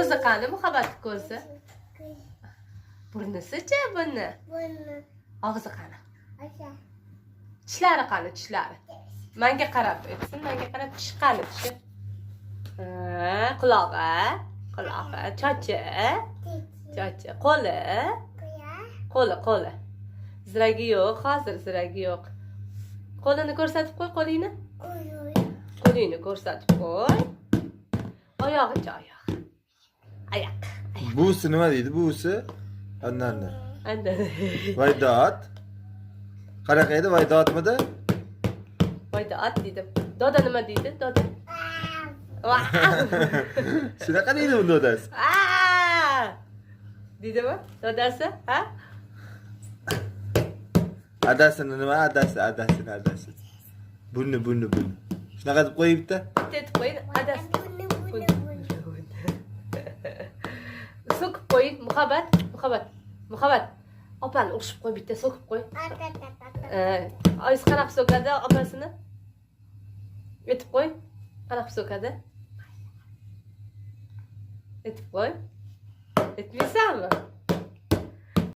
Ko'zi qani Muhabbat ko'zi? Burnisi-chi, burni. Og'zi qani? Tishlari qani, tishlari? Menga qarab aytsin, menga qarab tish qani, tishi? Qulog'i, chochi, qo'li. Ziragi yo'q, hozir ziragi yo'q. Qo'lini ko'rsatib qo'y, qo'lingni. Qo'lingni ko'rsatib qo'y. Oyog'icha oyoq. Busi nima deydi, busi? Andan. Vaydot. Qanaqa edi, vaydotmidi? Vaydot dedim. Doda nima deydi? Doda. Shunaqa deydi uni dodasi. Deydimi? Dodasi, ha? Adasini nima? Adasi. Bunni. Shunaqa deb qo'yibdi. Deb qo'ying, adasi. So'kib qo'ying, Muhabbat. Opani urishib qo'y, bitta so'kib qo'y. Oyisi qanaqa so'kadi opasini? Aytib qo'y. Qanaqa so'kadi? Aytib qo'y. Aytmaysanmi?